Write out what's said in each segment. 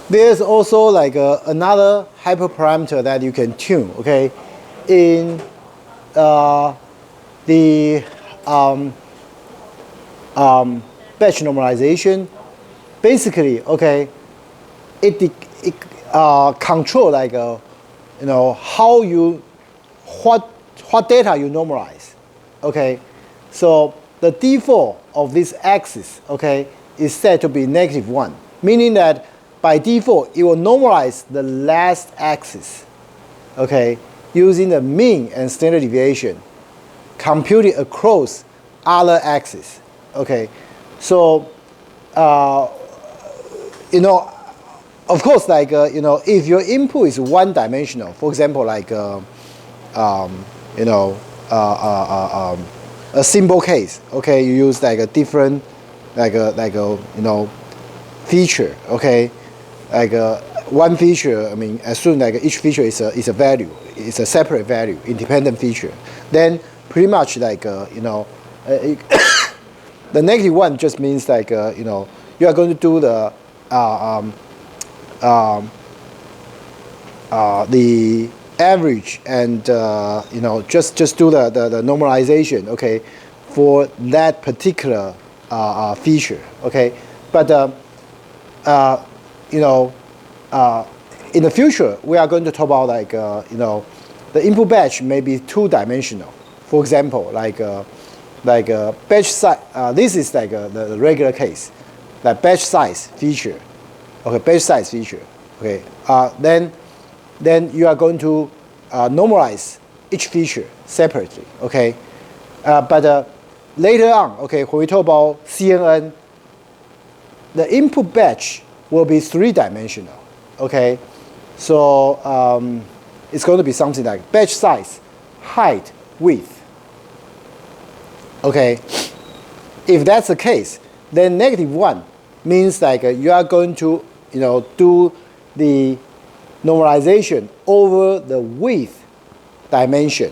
There's also like another hyperparameter that you can tune, okay? In the batch normalization, basically, okay, it control like how you what data you normalize, okay? So the default of this axis, okay, is set to be -1, meaning that by default it will normalize the last axis, okay, using the mean and standard deviation computed across other axes, okay. So of course, like if your input is one-dimensional, for example, like a simple case, okay, you use like a different, feature, okay, like one feature. I mean, assume like each feature is a value, it's a separate value, independent feature. Then pretty much like the -1 just means like you are going to do the average and just do the normalization, okay, for that particular feature, okay. But in the future we are going to talk about like the input batch may be two-dimensional. For example, like batch size. This is like the regular case, like batch size feature. Okay, batch size feature. Okay, then you are going to normalize each feature separately. Okay, but later on, okay, when we talk about CNN, the input batch will be three-dimensional. Okay, so it's going to be something like batch size, height, width. Okay, if that's the case, then -1 means like you are going to do the normalization over the width dimension.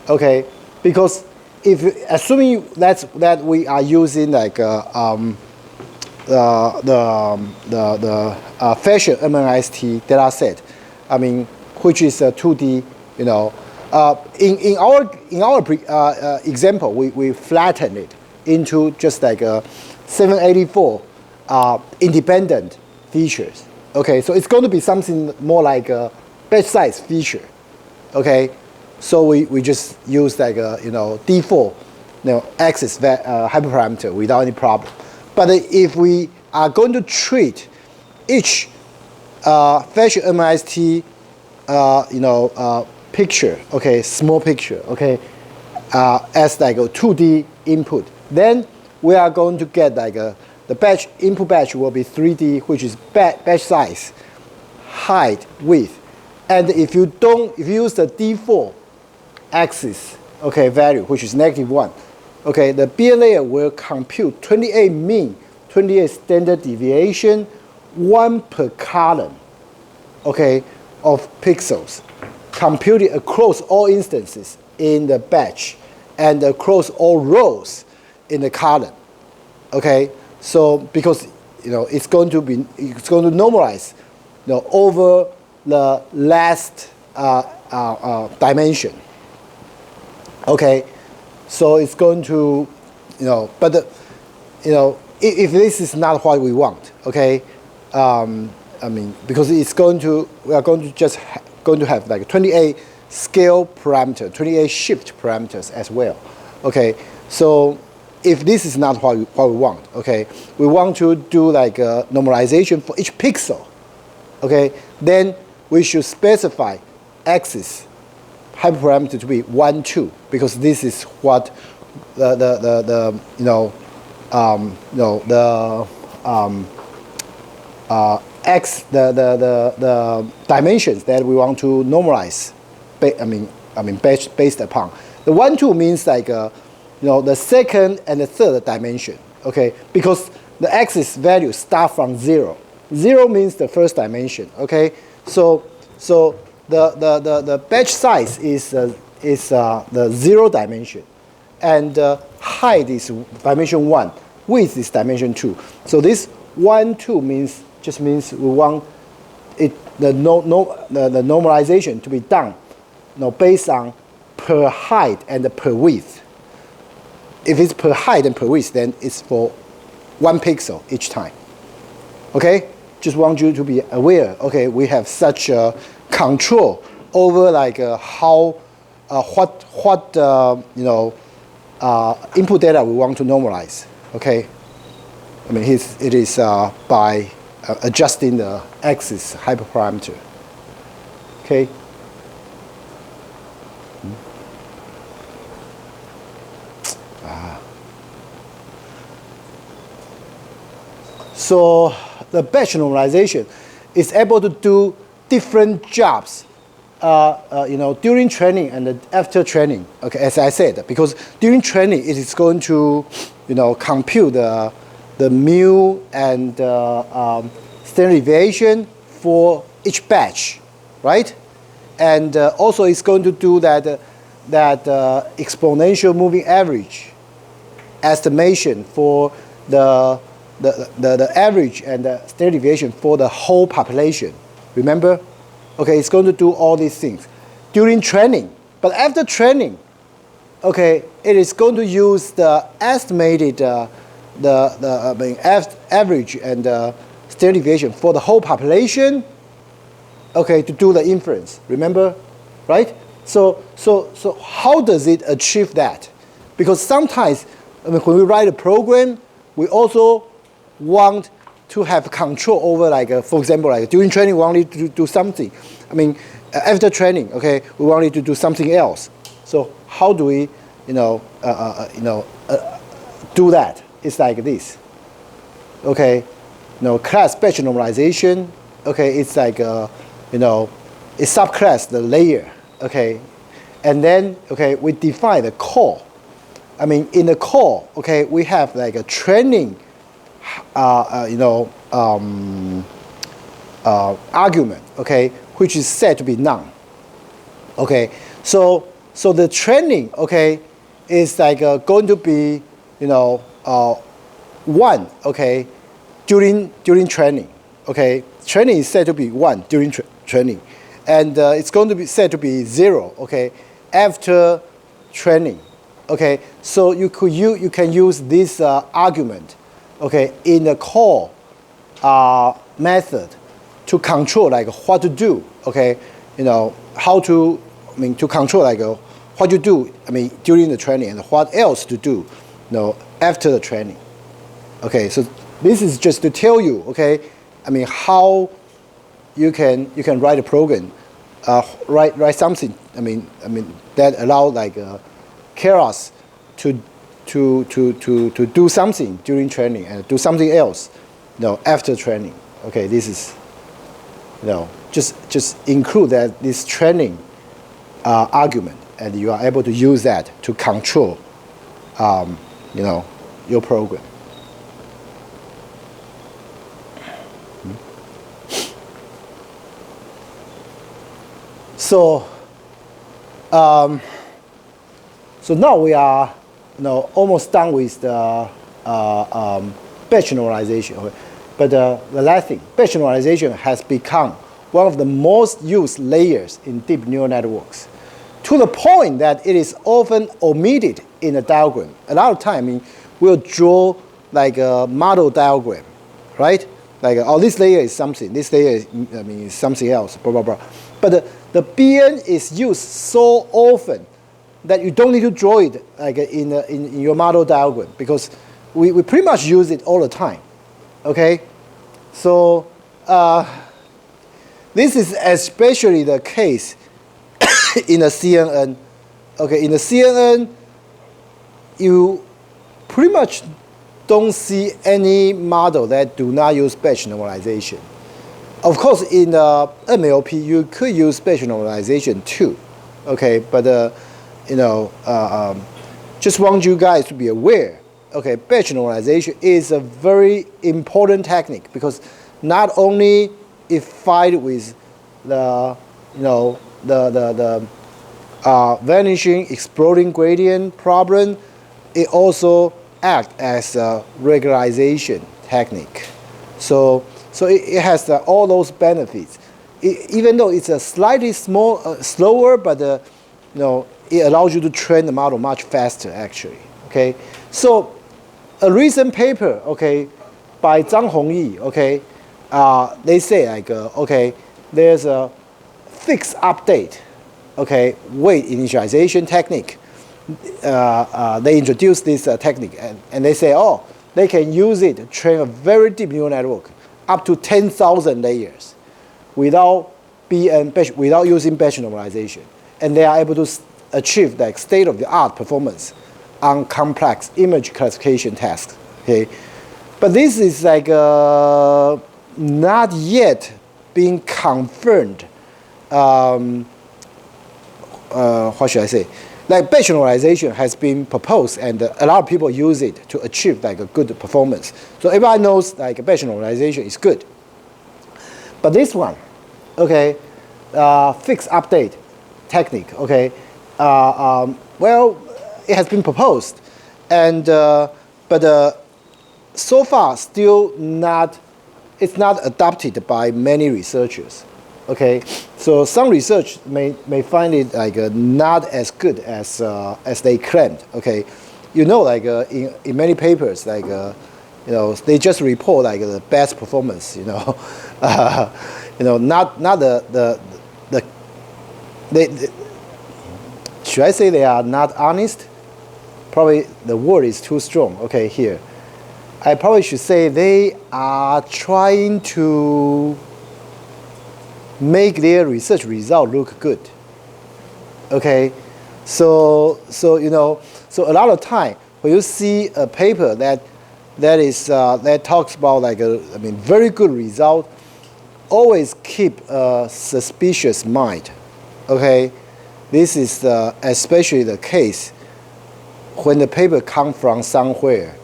Okay, because if assuming that we are using like the fashion MNIST data set, I mean, which is a 2D, in our example, we flatten it into just like a 784 independent features. Okay, so it's going to be something more like a batch size feature. Okay, so we just use like a default axis hyperparameter without any problem. But if we are going to treat each fashion MIST picture, okay, small picture, okay, as like a 2D input, then we are going to get like the input batch will be 3D, which is batch size, height, width, and if you use the default axis, okay, value, which is -1, okay, the BN layer will compute 28 mean, 28 standard deviation, 1 per column, okay, of pixels, computed across all instances in the batch and across all rows in the column. Okay, so because it's going to normalize over the last dimension. Okay, so it's going to but if this is not what we want, okay, I mean, because we are going to just going to have like 28 scale parameter, 28 shift parameters as well. Okay, so if this is not what we want, okay, we want to do like a normalization for each pixel. Okay, then we should specify axis hyperparameter to be 1, 2, because this is what the dimensions that we want to normalize. Based upon the 1, 2 means like the second and the third dimension. Okay, because the axis value start from 0. 0 means the first dimension. Okay, so the batch size is the 0 dimension, and height is dimension 1, width is dimension 2. So this 1, 2 means just means we want the normalization to be done, based on per height and per width. If it's per height and per width, then it's for 1 pixel each time. Okay, just want you to be aware. Okay, we have such a control over what input data we want to normalize. Okay, I mean it is by adjusting the axis hyperparameter. Okay. So the batch normalization is able to do different jobs, during training and after training. Okay, as I said, because during training it is going to, compute the mu and standard deviation for each batch, right? And also it's going to do that exponential moving average estimation for the average and the standard deviation for the whole population. Remember? Okay, it's going to do all these things during training. But after training, okay, it is going to use the estimated average and standard deviation for the whole population, okay, to do the inference. Remember, right? So how does it achieve that? Because sometimes when we write a program, we also want to have control over, for example, during training we wanted to do something. I mean, after training, okay, we wanted to do something else. So how do we, do that? It's like this. Okay, class batch normalization. Okay, it's like it subclass the layer. Okay, and then we define the core. I mean, in the core, okay, we have like a training, argument, okay, which is said to be none. Okay, so the training, okay, is like going to be, 1, okay, during training. Okay, training is said to be 1 during training, and it's going to be said to be 0, okay, after training. Okay, so you can use this argument, okay, in the core method to control what to do. Okay, how to to control what you do. I mean during the training and what else to do, after the training. Okay, so this is just to tell you. Okay, I mean how you can write a program, write something. I mean that allow Keras to do something during training and do something else, after training. Okay, this is, just include this training argument, and you are able to use that to control, your program. So now we are almost done with the batch normalization. Okay? But the last thing, batch normalization has become one of the most used layers in deep neural networks, to the point that it is often omitted in a diagram. A lot of time, we'll draw a model diagram, right? This layer is something, this layer is something else, blah blah blah. But the BN is used so often that you don't need to draw it in your model diagram, because we pretty much use it all the time. Okay, so this is especially the case in a CNN. Okay, in the CNN, you pretty much don't see any model that do not use batch normalization. Of course, in MLP, you could use batch normalization too. Okay, but just want you guys to be aware. Okay, batch normalization is a very important technique, because not only it fight with the vanishing exploding gradient problem, it also act as a regularization technique. So So it has all those benefits. Even though it's a slightly slower, but it allows you to train the model much faster, actually. Okay, so a recent paper, okay, by Zhang Hongyi, okay, they say like, okay, there's a fixed update, okay, weight initialization technique. They introduced this technique, and they say, oh, they can use it to train a very deep neural network, up to 10,000 layers, without using batch normalization, and they are able to achieve like state-of-the-art performance on complex image classification tasks. Okay, but this is like not yet being confirmed. What should I say? Like batch normalization has been proposed, and a lot of people use it to achieve like a good performance. So everybody knows like batch normalization is good. But this one, okay, fixed update technique, okay, well, it has been proposed, and but so far still it's not adopted by many researchers. Okay, so some research may find it like not as good as they claimed. Okay, like in many papers, like they just report like the best performance. Not they should I say they are not honest? Probably the word is too strong. Okay, here, I probably should say they are trying to make their research result look good. Okay, so a lot of time when you see a paper that talks about like very good result, always keep a suspicious mind. Okay, this is especially the case when the paper comes from somewhere.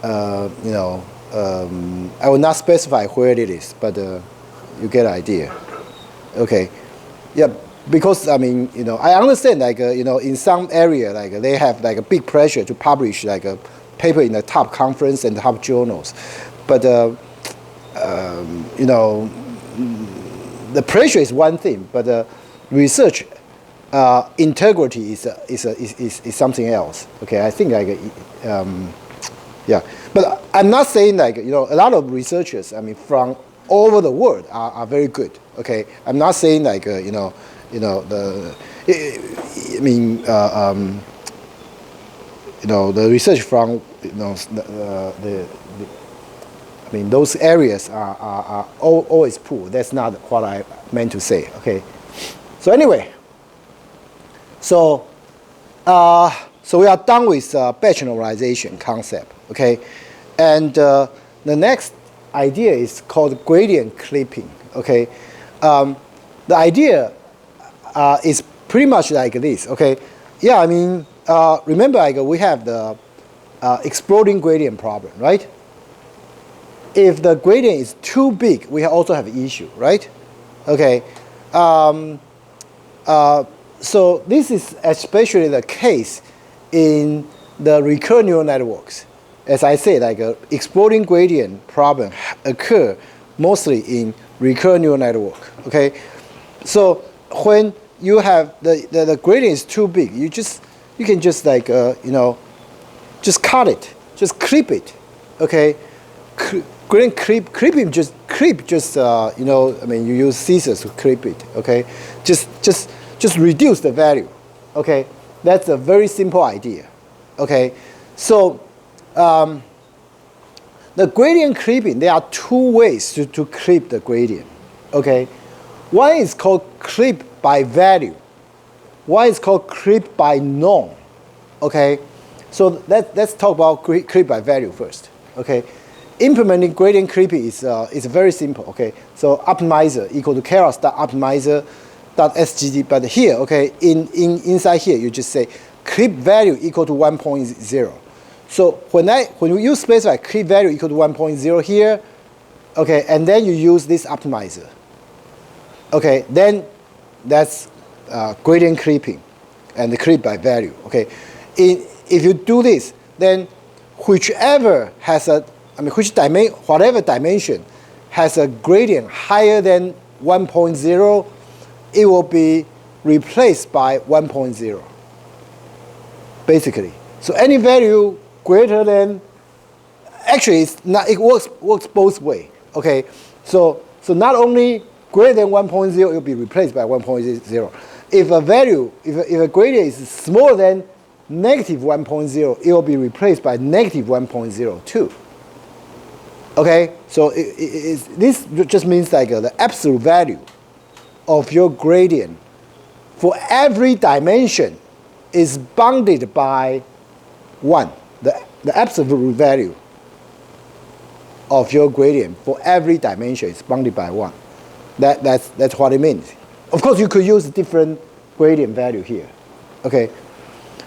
I will not specify where it is, but you get an idea. Okay, yeah, because I understand like in some area like they have like a big pressure to publish like a paper in the top conference and top journals, but the pressure is one thing, but research integrity is something else. Okay, I think like yeah, but I'm not saying like a lot of researchers from all over the world are very good. Okay, I'm not saying like the research from those areas are always poor. That's not what I meant to say. Okay, so anyway, so we are done with batch normalization concept. Okay, and the next idea is called gradient clipping. Okay, the idea is pretty much like this. Okay, yeah, remember like we have the exploding gradient problem, right? If the gradient is too big, we also have an issue, right? Okay, so this is especially the case in the recurrent neural networks. As I said, like exploding gradient problem occur mostly in recurrent neural network. Okay, so when you have the gradient is too big, you can just like just cut it, just clip it. Okay, gradient clipping just you use scissors to clip it. Okay, just reduce the value. Okay, that's a very simple idea. Okay, so the gradient clipping, there are two ways to clip the gradient. Okay, one is called clip by value. One is called clip by norm. Okay, so let's talk about clip by value first. Okay, implementing gradient clipping is very simple. Okay, so optimizer equal to keras.optimizer.sgd. But here, okay, inside here, you just say clip value equal to 1.0. So when you specify clip value equal to 1.0 here, okay, and then you use this optimizer, okay, then that's gradient clipping and the clip by value. Okay, if you do this, then whichever has whatever dimension has a gradient higher than 1.0, it will be replaced by 1.0, basically. So any value greater than, actually it's not, it works both ways. Okay, so not only greater than 1.0, it will be replaced by 1.0. If a value, if a gradient is smaller than negative 1.0, it will be replaced by negative 1.02. Okay, so this just means like the absolute value of your gradient for every dimension is bounded by 1. The absolute value of your gradient for every dimension is bounded by 1. That's what it means. Of course, you could use different gradient value here. Okay,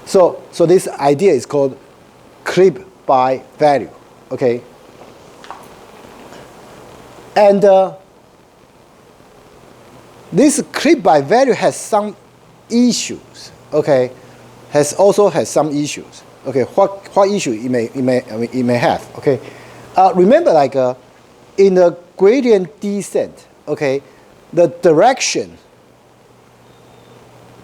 so this idea is called clip by value. Okay, and this clip by value has some issues. Okay, also has some issues. Okay, what issue it may have? Okay, remember like in the gradient descent. Okay, the direction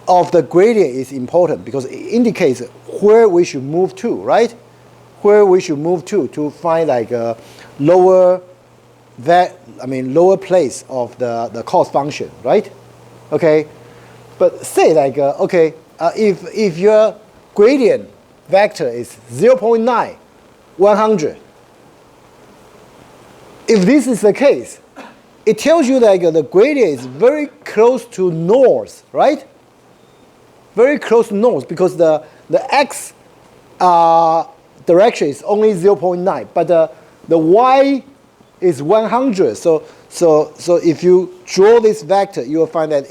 of the gradient is important because it indicates where we should move to, right? Where we should move to find like a lower place of the cost function, right? Okay, but say like if your gradient vector is 0.9, 100. If this is the case, it tells you that the gradient is very close to north, right? Very close to north because the x direction is only 0.9, but the y is 100. So if you draw this vector, you will find that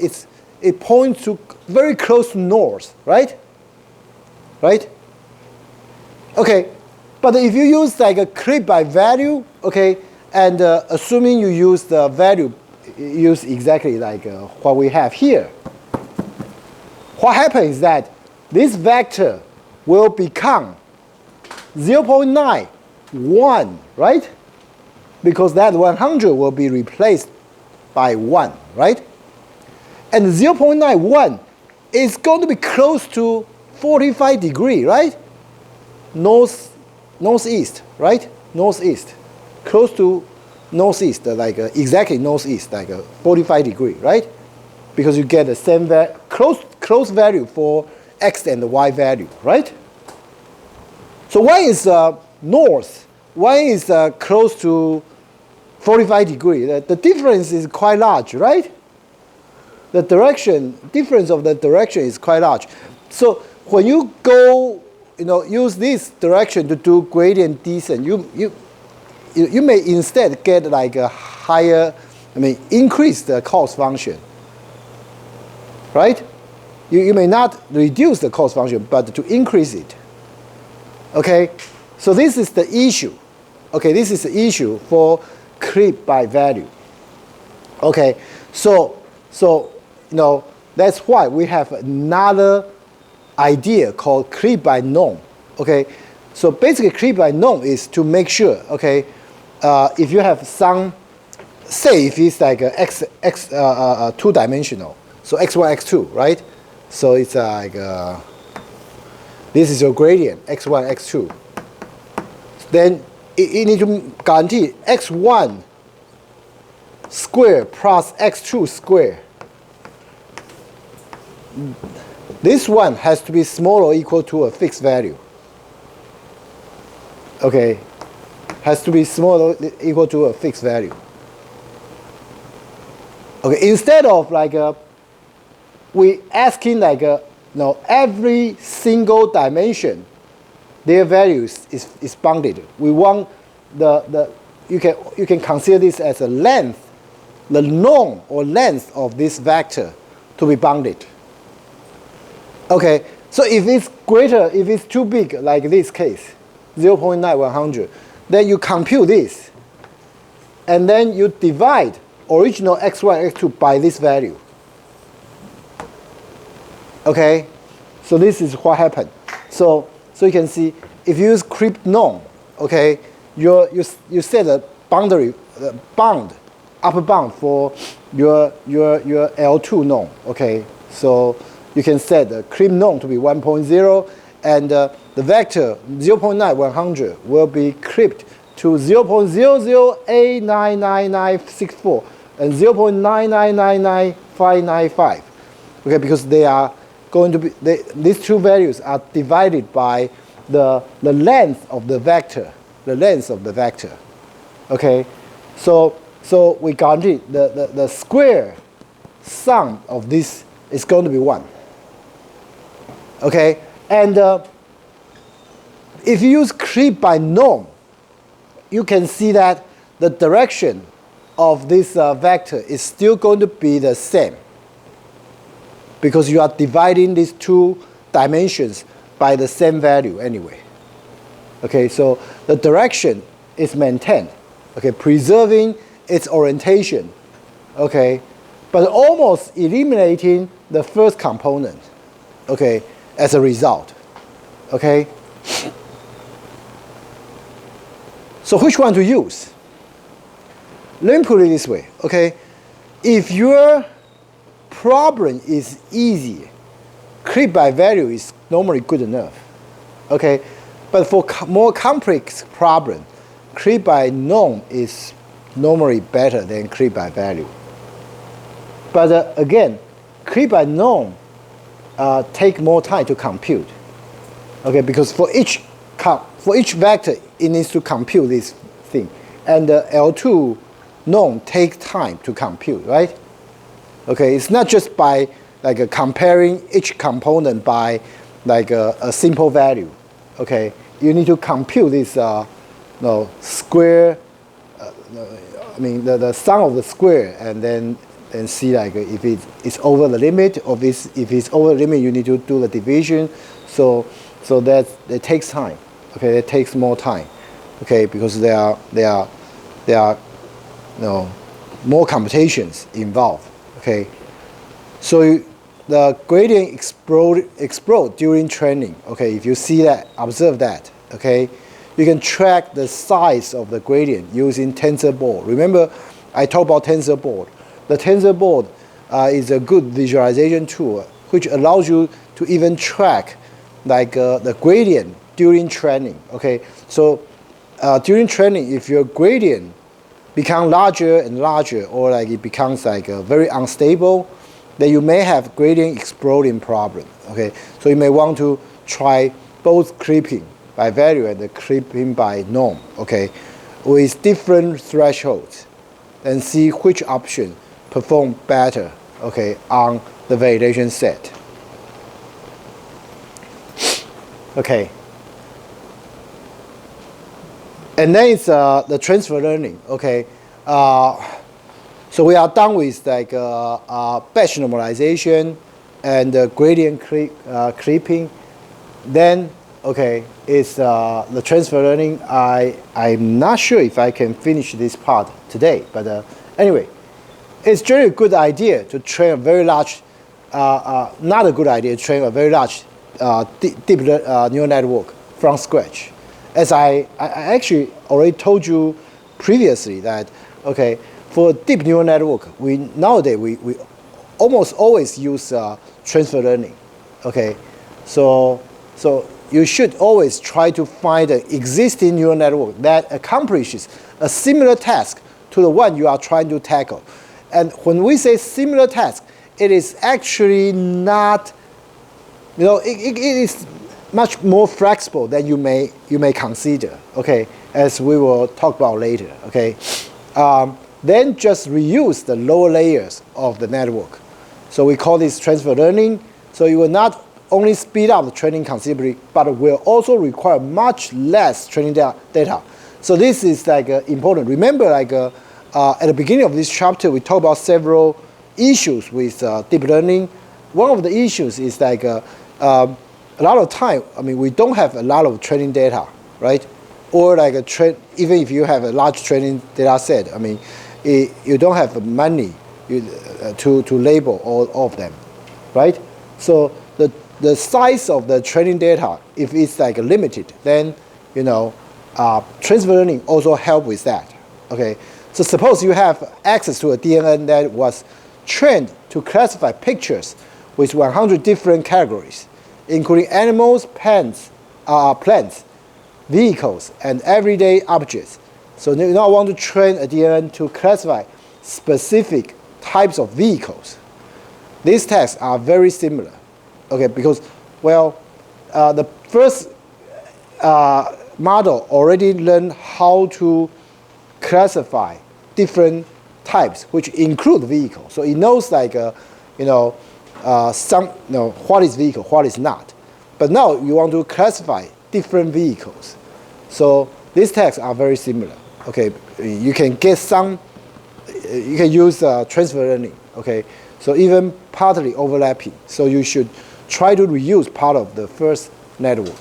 it points to very close to north, right? Right? Okay, but if you use like a clip by value, okay, and assuming you use the value, use exactly like what we have here, what happens is that this vector will become 0.9, 1, right? Because that 100 will be replaced by 1, right? And 0.91 is going to be close to 45 degrees, right? Northeast, right? Northeast. Close to northeast, like exactly northeast, like 45 degrees, right? Because you get the same close value for x and the y value, right? So y is north, y is close to 45 degrees. The difference is quite large, right? The difference of the direction is quite large. So when you go, use this direction to do gradient descent, you may instead get like a higher, increase the cost function, right? You may not reduce the cost function, but to increase it. Okay, so this is the issue. Okay, this is the issue for clip by value. Okay, so that's why we have another idea called clip by norm. Okay, so basically clip by norm is to make sure, okay, if you have some, say if it's like a two-dimensional, so x1, x2, right? So it's like this is your gradient, x1, x2. Then you need to guarantee x1 squared plus x2 squared. This one has to be smaller or equal to a fixed value. Okay, has to be smaller or equal to a fixed value. Okay, instead of like we asking like every single dimension, their value is bounded. We want you can consider this as a length, the norm or length of this vector to be bounded. Okay, so if it's greater, if it's too big, like this case, 0.9, 100, then you compute this, and then you divide original x1, x2 by this value. Okay, so this is what happened. So you can see if you use clip norm, okay, you set a boundary bound upper bound for your L2 norm. Okay, so you can set the creep norm to be 1.0, and the vector 0.9 100 will be creeped to 0.00899964 and 0.9999595. Okay, because they are going to be these two values are divided by the length of the vector, Okay, so we guarantee the square sum of this is going to be 1. Okay, and if you use creep by norm, you can see that the direction of this vector is still going to be the same, because you are dividing these two dimensions by the same value anyway. Okay, so the direction is maintained, okay, preserving its orientation, okay, but almost eliminating the first component, okay, as a result, okay. So which one to use? Let me put it this way, okay. If your problem is easy, creep by value is normally good enough, okay. But for more complex problem, creep by norm is normally better than creep by value. But again, creep by norm take more time to compute, okay, because for each vector it needs to compute this thing, and the L2 norm takes time to compute, right? Okay, it's not just by like comparing each component by like a simple value. Okay, you need to compute this square. I mean the sum of the square, and then see like if it's over the limit, or if it's over the limit, you need to do the division. So that it takes time. Okay, it takes more time. Okay, because there are more computations involved. Okay, so the gradient explode during training. Okay, if you see that, observe that. Okay, you can track the size of the gradient using TensorBoard. Remember, I talked about TensorBoard. The TensorBoard is a good visualization tool which allows you to even track like the gradient during training. Okay, so during training, if your gradient become larger and larger, or like it becomes like very unstable, then you may have gradient exploding problem. Okay, so you may want to try both creeping by value and the creeping by norm. Okay, with different thresholds, and see which option perform better. Okay, on the validation set. Okay. And then it's the transfer learning. Okay, so we are done with like batch normalization and gradient creeping. Then okay, it's the transfer learning. I'm not sure if I can finish this part today, but anyway, it's generally a good idea to train a very large. Not a good idea to train a very large deep neural network from scratch. As I actually already told you previously that, okay, for deep neural network, nowadays we almost always use transfer learning. Okay, so you should always try to find an existing neural network that accomplishes a similar task to the one you are trying to tackle. And when we say similar task, it is actually not, it is much more flexible than you may consider. Okay, as we will talk about later. Okay, then just reuse the lower layers of the network. So we call this transfer learning. So you will not only speed up the training considerably, but will also require much less training data. So this is like important. Remember, like at the beginning of this chapter, we talked about several issues with deep learning. One of the issues is like a lot of time, I mean, we don't have a lot of training data, right? Or like even if you have a large training data set, I mean, you don't have money to label all of them, right? So the size of the training data, if it's like limited, then transfer learning also help with that. Okay, So suppose you have access to a DNN that was trained to classify pictures with 100 different categories, including animals, plants, vehicles, and everyday objects. So you now want to train a DNN to classify specific types of vehicles. These tasks are very similar, okay, because, well, the first model already learned how to classify different types, which include vehicles. So it knows like, what is vehicle, what is not. But now you want to classify different vehicles. So these tasks are very similar. Okay, you can get some. You can use transfer learning. Okay, so even partly overlapping. So you should try to reuse part of the first network.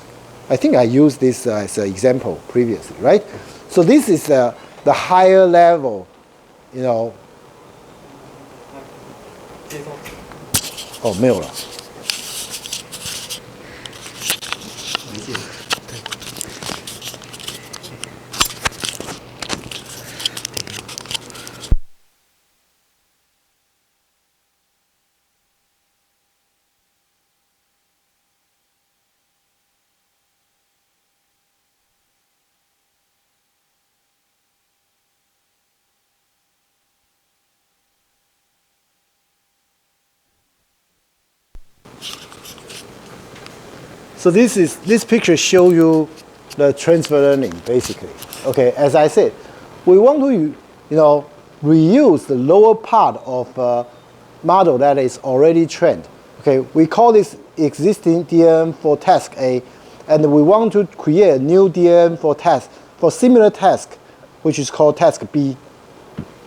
I think I used this as an example previously, right? So this is the higher level,哦，没有了。So this picture shows you the transfer learning basically. Okay, as I said, we want to reuse the lower part of a model that is already trained. Okay, we call this existing DNN for task A, and we want to create a new DNN for similar task, which is called task B.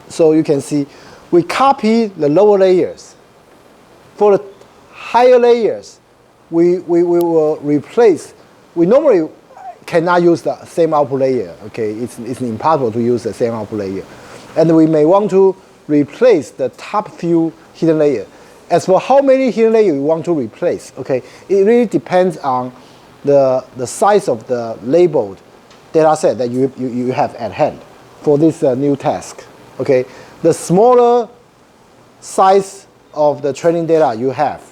So you can see we copy the lower layers. For the higher layers, we will replace. We normally cannot use the same output layer. Okay, it's impossible to use the same output layer, and we may want to replace the top few hidden layer. As for how many hidden layers we want to replace, okay, it really depends on the size of the labeled data set that you have at hand for this new task. Okay, the smaller size of the training data you have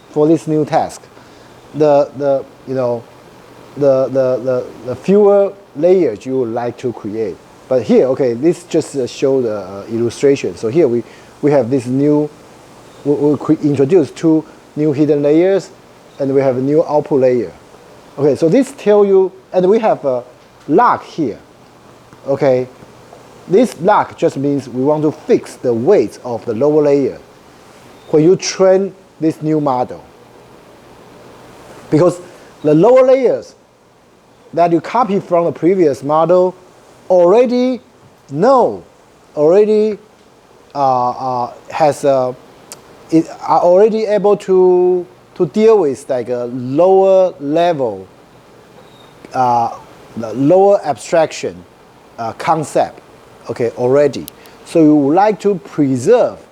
for this new task, the fewer layers you would like to create. But here, okay, this just shows the illustration. So here we have this new, we introduce two new hidden layers, and we have a new output layer. Okay, so this tells you, and we have a lock here. Okay, this lock just means we want to fix the weight of the lower layer when you train this new model. Because the lower layers that you copy from the previous model already are already able to deal with like a lower level, the lower abstraction concept, okay, already. So you would like to preserve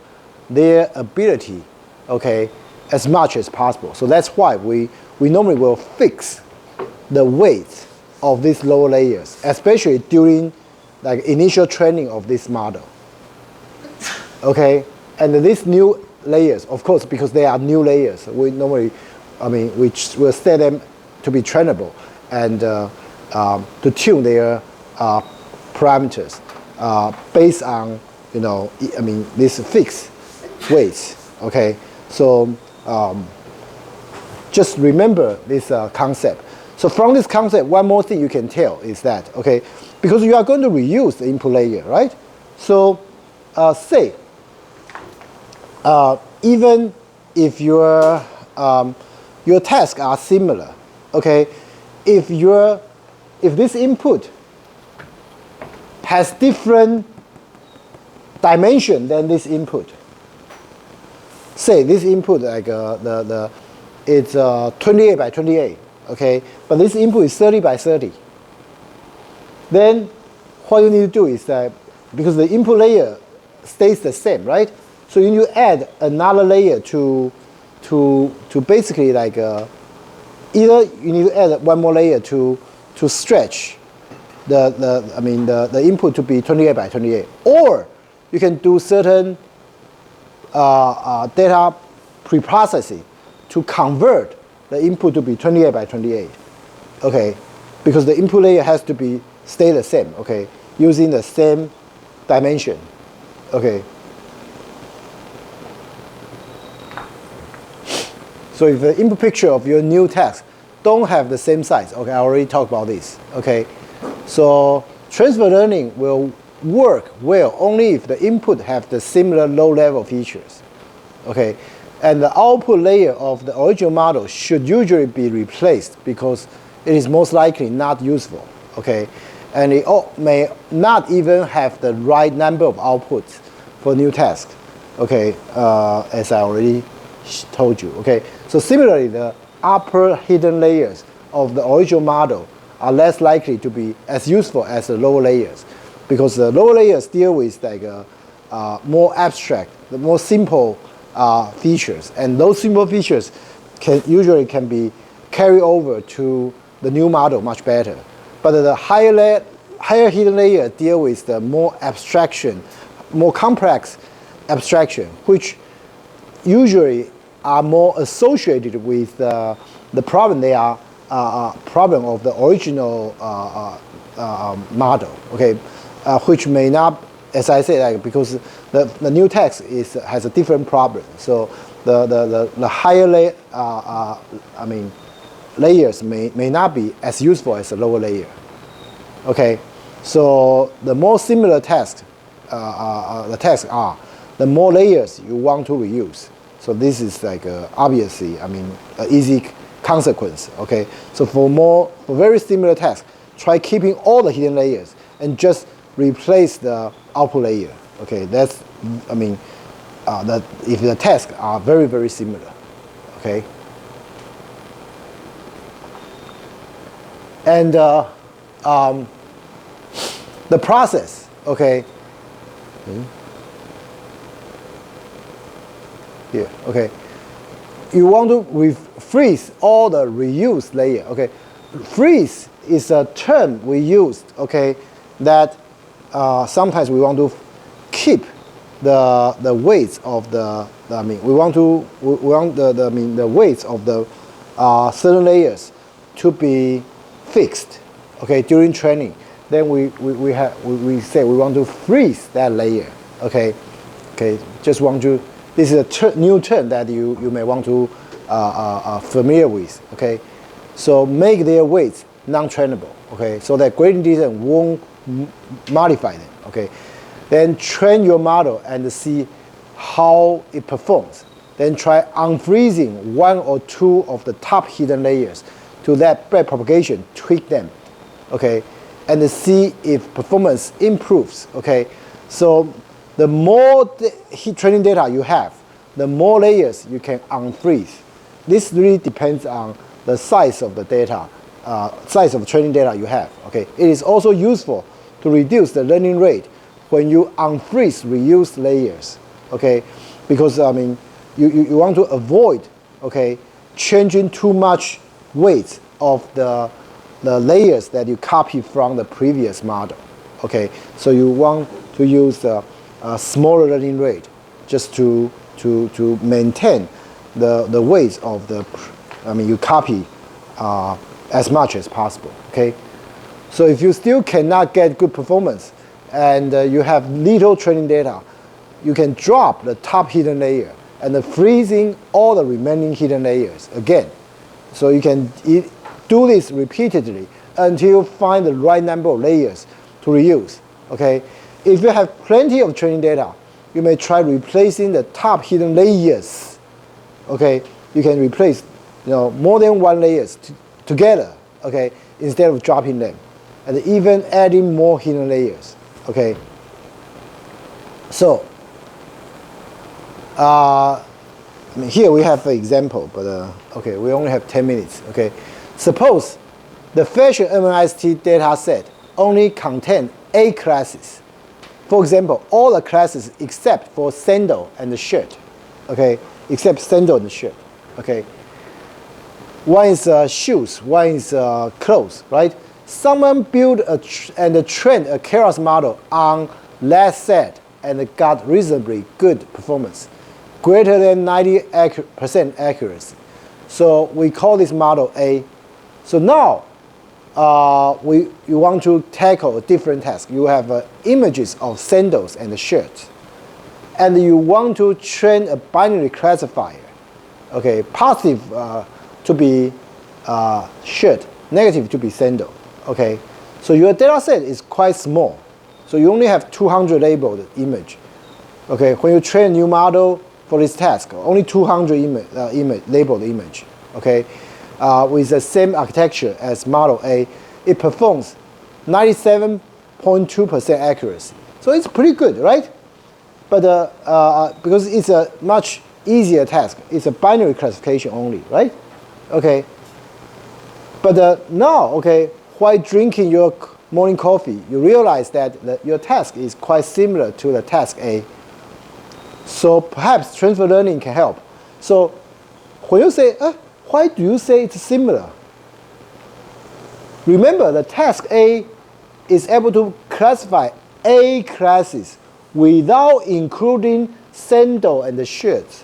their ability, okay, as much as possible. So that's why we normally will fix the weight of these lower layers, especially during like initial training of this model. Okay, and these new layers, of course, because they are new layers, we normally, we will set them to be trainable and to tune their parameters based on this fixed weights. Okay, so just remember this concept. So from this concept, one more thing you can tell is that, okay, because you are going to reuse the input layer, right? So say, even if your tasks are similar, okay, if this input has different dimension than this input, say this input like it's 28 by 28, okay, but this input is 30 by 30. Then what you need to do is that, because the input layer stays the same, right? So you need to add another layer to basically like either you need to add one more layer to stretch the input to be 28 by 28, or you can do certain data preprocessing to convert the input to be 28 by 28. Okay, because the input layer has to be stay the same. Okay, using the same dimension. Okay. So if the input picture of your new text don't have the same size, okay, I already talked about this. Okay, so transfer learning will work well only if the input have the similar low-level features. Okay, and the output layer of the original model should usually be replaced because it is most likely not useful. Okay, and it may not even have the right number of outputs for new tasks. Okay, as I already told you. Okay, so similarly, the upper hidden layers of the original model are less likely to be as useful as the lower layers, because the lower layers deal with like more abstract, the more simple features, and those simple features usually can be carried over to the new model much better. But the higher hidden layer deal with the more abstraction, more complex abstraction, which usually are more associated with the problem they are problem of the original model. Okay, which may not, as I said, like, because the new text has a different problem. So the higher layers may not be as useful as the lower layer. Okay, so the more similar text the texts are, the more layers you want to reuse. So this is like obviously, an easy consequence. Okay, so for very similar tasks, try keeping all the hidden layers and just replace the output layer. Okay, that's that if the tasks are very, very similar. Okay, and the process. Okay. Here, okay. You want to freeze all the reused layer. Okay, freeze is a term we used. Okay, that sometimes we want to keep the weights of the the weights of the certain layers to be fixed. Okay, during training, then we say we want to freeze that layer. Okay, just want to. This is a new term that you may want to familiar with. Okay, so make their weights non-trainable. Okay, so that gradient descent won't modify them. Okay, then train your model and see how it performs. Then try unfreezing one or two of the top hidden layers to let back propagation tweak them. Okay, and see if performance improves. Okay, so the more training data you have, the more layers you can unfreeze. This really depends on the size of the data, size of training data you have. Okay, it is also useful to reduce the learning rate when you unfreeze reused layers. Okay, because you want to avoid changing too much weight of the layers that you copy from the previous model. Okay, so you want to use a smaller learning rate just to maintain the weights of the you copy as much as possible. Okay, so if you still cannot get good performance and you have little training data, you can drop the top hidden layer and freezing all the remaining hidden layers again. So you can do this repeatedly until you find the right number of layers to reuse. Okay, if you have plenty of training data, you may try replacing the top hidden layers. Okay, you can replace more than one layers together. Okay, instead of dropping them, and even adding more hidden layers. Okay, so here we have an example, but okay, we only have 10 minutes. Okay, suppose the fashion MNIST data set only contain 8 classes. For example, all the classes except for sandal and the shirt. Okay, except sandal and the shirt. Okay, one is shoes, one is clothes, right? someone built and trained a Keras model on that set and got reasonably good performance, greater than 90% accuracy. So we call this model A. So now you want to tackle a different task. You have images of sandals and shirts, and you want to train a binary classifier. Okay, positive to be shirt, negative to be sandal. Okay, so your data set is quite small. So you only have 200 labeled image. Okay, when you train a new model for this task, only 200 labeled image. Okay, with the same architecture as model A, it performs 97.2% accuracy. So it's pretty good, right? But because it's a much easier task, it's a binary classification only, right? Okay. But now, okay, while drinking your morning coffee, you realize that your task is quite similar to the task A. So perhaps transfer learning can help. So when you say, why do you say it's similar? Remember, the task A is able to classify A classes without including sandal and the shirts.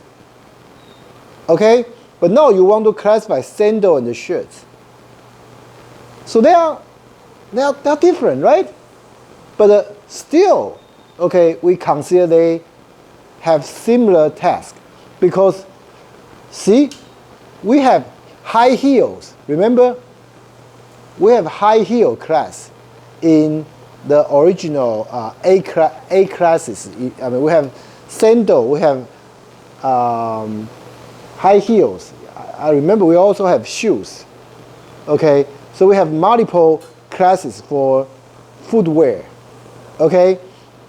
Okay? But now you want to classify sandal and the shirts. So they are different, right? But still, okay, we consider they have similar tasks because, see, we have high heels. Remember, we have high heel class in the original A classes. I mean, we have sandal, we have high heels. I remember we also have shoes. Okay, so we have multiple classes for footwear. Okay,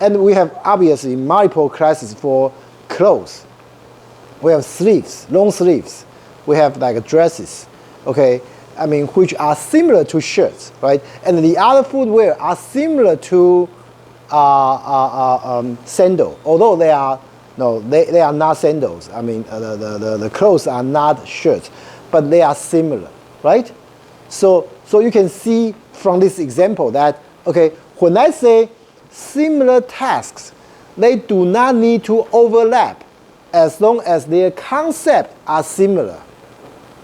and we have obviously multiple classes for clothes. We have sleeves, long sleeves. We have like dresses. Okay, I mean, which are similar to shirts, right? And the other footwear are similar to sandal, although they are not sandals. I mean, the clothes are not shirts, but they are similar, right? So you can see from this example that, okay, when I say similar tasks, they do not need to overlap as long as their concepts are similar.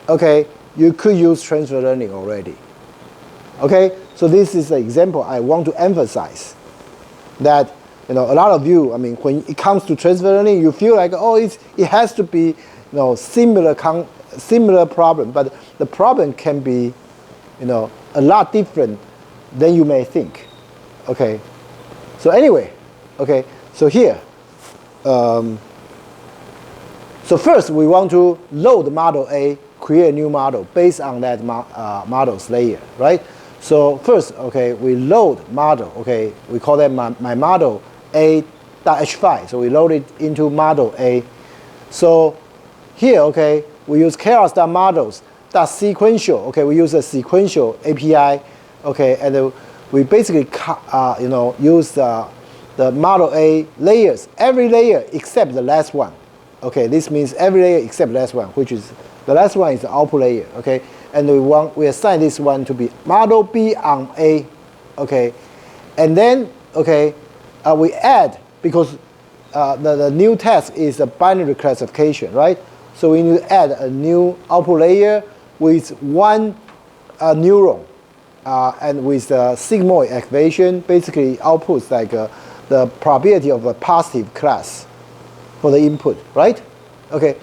Okay, you could use transfer learning already. Okay, so this is an example I want to emphasize that, a lot of you, I mean, when it comes to transfer learning, you feel like, oh, it has to be, similar problem, but the problem can be, a lot different than you may think. Okay, so anyway, okay, so here, so first we want to load model A, create a new model based on that model's layer, right? So first, okay, we load model, okay, we call that my model A.h5. So we load it into model A. So here, okay, we use keras.models.sequential. Okay, we use a sequential API. Okay, and we basically use the model A layers, every layer except the last one. Okay, this means every layer except the last one, which is the last one is the output layer. Okay, and we assign this one to be model B on A. Okay, and then okay, we add because the new task is a binary classification, right? So we need to add a new output layer with one neuron and with the sigmoid activation, basically outputs like the probability of a positive class for the input, right? Okay,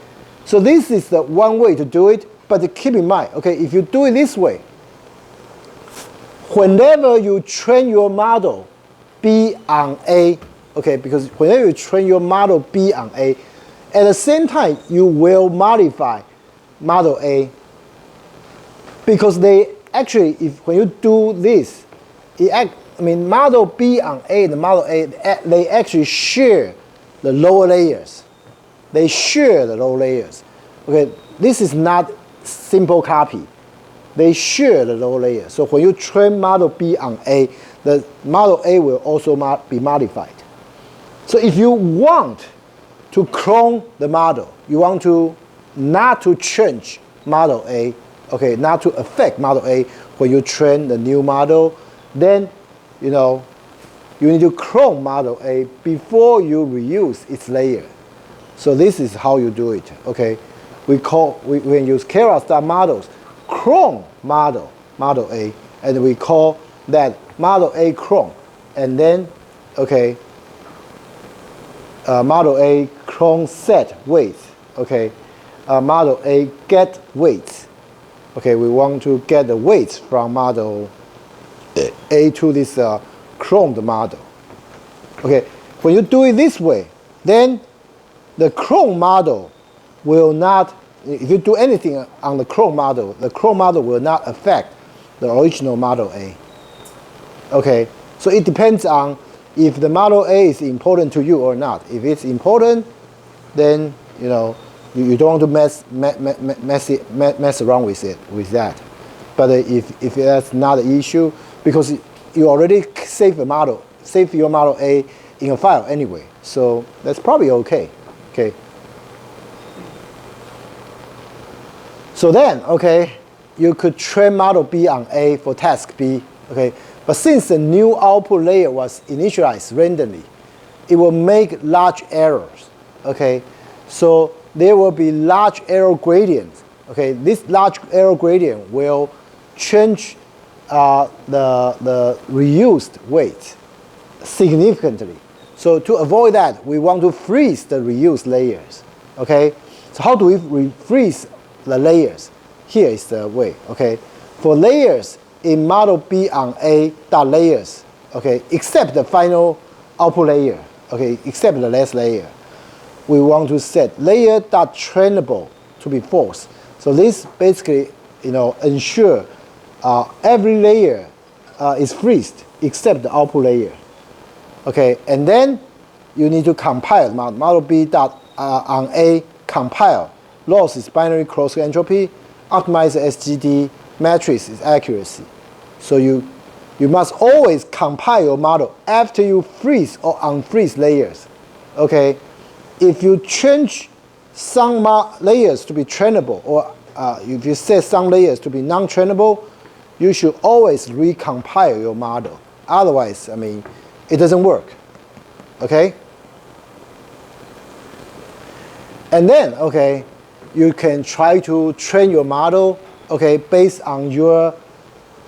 so this is the one way to do it, but keep in mind, okay, if you do it this way, whenever you train your model B on A, okay, because whenever you train your model B on A, at the same time, you will modify model A because they actually, when you do this, model B on A and model A, they actually share the lower layers. They share the lower layers. Okay, this is not simple copy. They share the lower layers. So when you train model B on A, the model A will also be modified. So if you want to clone the model, you want to not to change model A, okay, not to affect model A when you train the new model, then, you need to clone model A before you reuse its layer. So this is how you do it, okay? We can use Keras.models, clone model A, and we call that model A clone. And then, okay, model A clone set weights, okay? Model A get weights. Okay, we want to get the weights from model A to this cloned model. Okay, when you do it this way, then the clone model will not, if you do anything on the clone model will not affect the original model A. Okay, so it depends on if the model A is important to you or not. If it's important, then you don't want to mess around with that. But if that's not an issue, because you already save your model A in a file anyway, so that's probably okay. Okay. So then, okay, you could train model B on A for task B. Okay, but since the new output layer was initialized randomly, it will make large errors. Okay, so there will be large error gradients. Okay, this large error gradient will change the reused weight significantly. So to avoid that, we want to freeze the reused layers. Okay, so how do we freeze the layers? Here is the way. Okay, for layers in model B on A dot layers. Okay, except the final output layer. Okay, except the last layer, we want to set layer dot trainable to be false. So this basically, ensure every layer is freezed except the output layer. Okay, and then you need to compile model B dot on A compile. Loss is binary cross entropy. Optimize the SGD. Matrix is accuracy. So you must always compile your model after you freeze or unfreeze layers. Okay, if you change some layers to be trainable, or if you set some layers to be non-trainable, you should always recompile your model. Otherwise, it doesn't work. Okay? And then, okay, you can try to train your model, okay, based on your,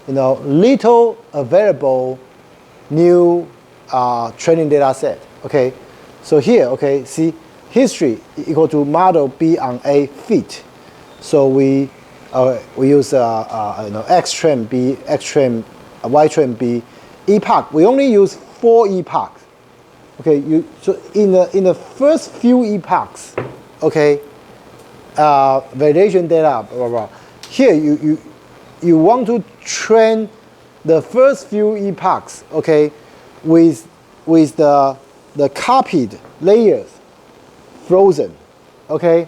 little available new training data set. Okay? So here, okay, see, history equal to model B on A fit. So we use X train B, X train, Y train B. Epoch, we only use 4 epochs. Okay, so in the first few epochs, okay, validation data, blah, blah, blah. Here you want to train the first few epochs, okay, with the copied layers frozen, okay,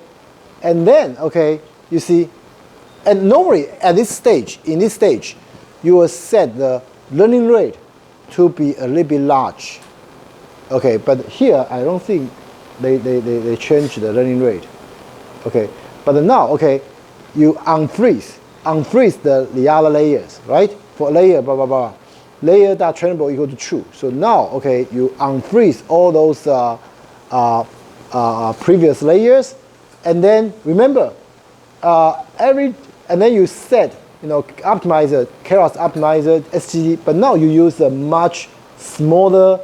and then, okay, you see, and normally in this stage, you will set the learning rate to be a little bit large. Okay, but here I don't think they change the learning rate. Okay, but now, okay, you unfreeze the other layers, right? For layer blah blah blah, layer dot trainable equal to true. So now, okay, you unfreeze all those previous layers, and then remember and then you set optimizer, Keras optimizer, SGD, but now you use a much smaller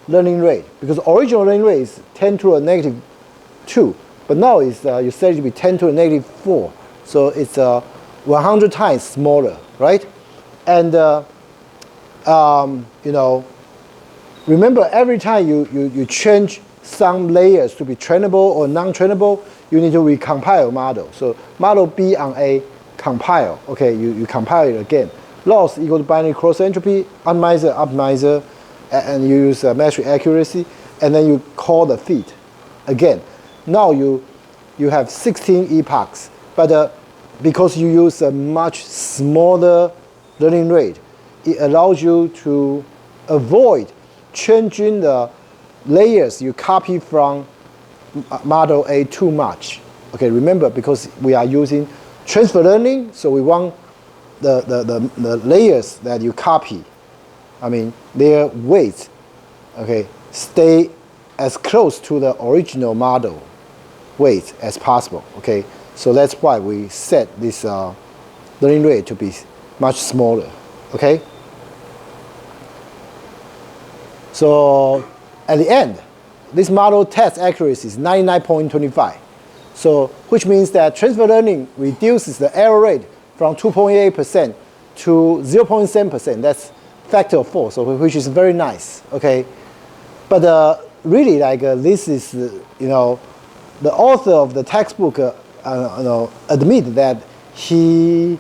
learning rate, because original learning rate is 10 to the -2, but now it's you set it to be 10 to the -4, so it's 100 times smaller, right? And remember, every time you change some layers to be trainable or non-trainable, you need to recompile model. So model B on A compile. Okay, you compile it again. Loss equal to binary cross entropy. Optimizer, and you use metric accuracy, and then you call the fit again. Now you have 16 epochs, but because you use a much smaller learning rate, it allows you to avoid changing the layers you copy from model A too much. Okay, remember, because we are using transfer learning, so we want the layers that you copy, I mean, their weights, okay, stay as close to the original model weight as possible, okay? So that's why we set this learning rate to be much smaller, okay? So at the end, this model test accuracy is 99.25. So which means that transfer learning reduces the error rate from 2.8% to 0.7%. That's factor of 4, so which is very nice, okay? But really, like this is, you know, the author of the textbook, you know, admit that he's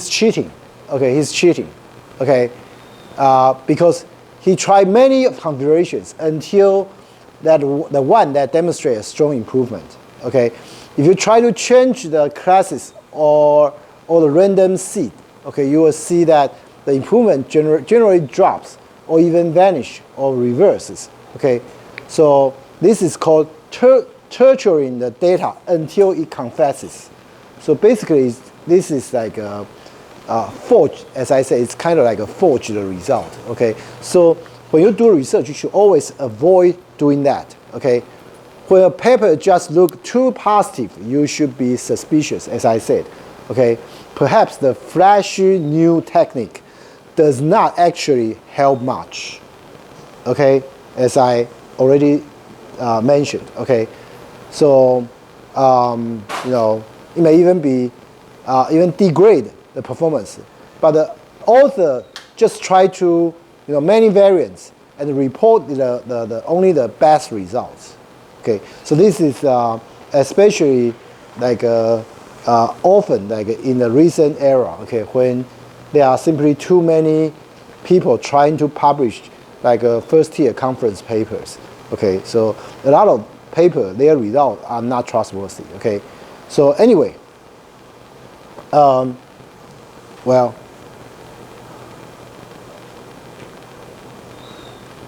cheating, okay? He's cheating, okay? Because he tried many configurations until that the one that demonstrates a strong improvement, okay? If you try to change the classes or the random seed, okay, you will see that the improvement generally drops or even vanish or reverses, okay? So this is called torturing the data until it confesses. So basically, this is like a forged, as I say, it's kind of like a forged result, okay? So when you do research, you should always avoid doing that, okay? When a paper just looks too positive, you should be suspicious, as I said, okay? Perhaps the flashy new technique does not actually help much, okay? As I already mentioned, okay? So, you know, it may even be, even degrade the performance. But the author just try to, you know, many variants and report only the best results. Okay, so this is especially like often like in the recent era. Okay, when there are simply too many people trying to publish like first-tier conference papers. Okay, so a lot of paper, their results are not trustworthy. Okay, so anyway, well.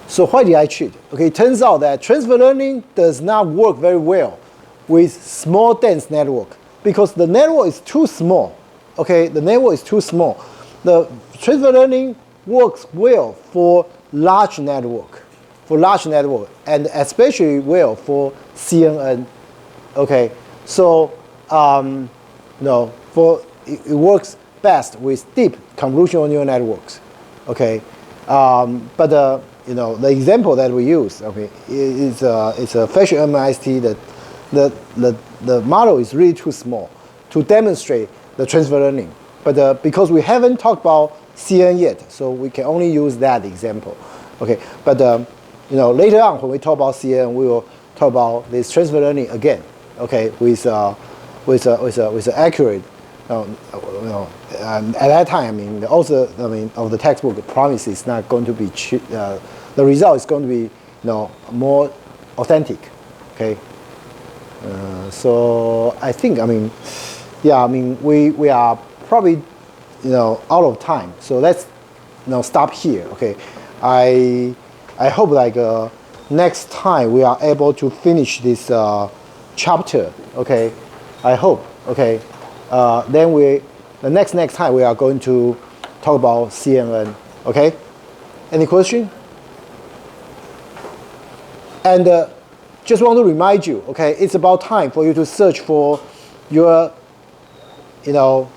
So why did I cheat? Okay, it turns out that transfer learning does not work very well with small dense network because the network is too small. Okay, the network is too small. The transfer learning works well for large network, and especially well for CNN. Okay, so no, it works best with deep convolutional neural networks. Okay, but you know, the example that we use, okay, it's a facial MIST that the model is really too small to demonstrate the transfer learning. But because we haven't talked about CNN yet, so we can only use that example. Okay, but you know, later on when we talk about CNN, we will talk about this transfer learning again. Okay, with accurate. You know, at that time, I mean, the author, I mean, of the textbook promise is not going to be the result is going to be, you know, more authentic. Okay. So I think, I mean, yeah, I mean, we are probably, you know, out of time. So let's, you know, stop here. Okay. I hope like next time we are able to finish this chapter. Okay. I hope. Okay. Then the next time we are going to talk about CNN. Okay. Any question? And just want to remind you, okay, it's about time for you to search for your, you know,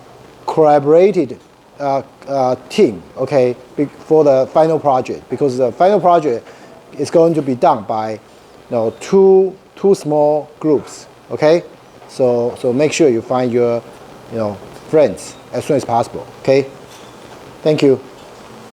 collaborated team, okay, for the final project, because the final project is going to be done by, you know, two small groups, okay. So make sure you find your, you know, friends as soon as possible, okay. Thank you.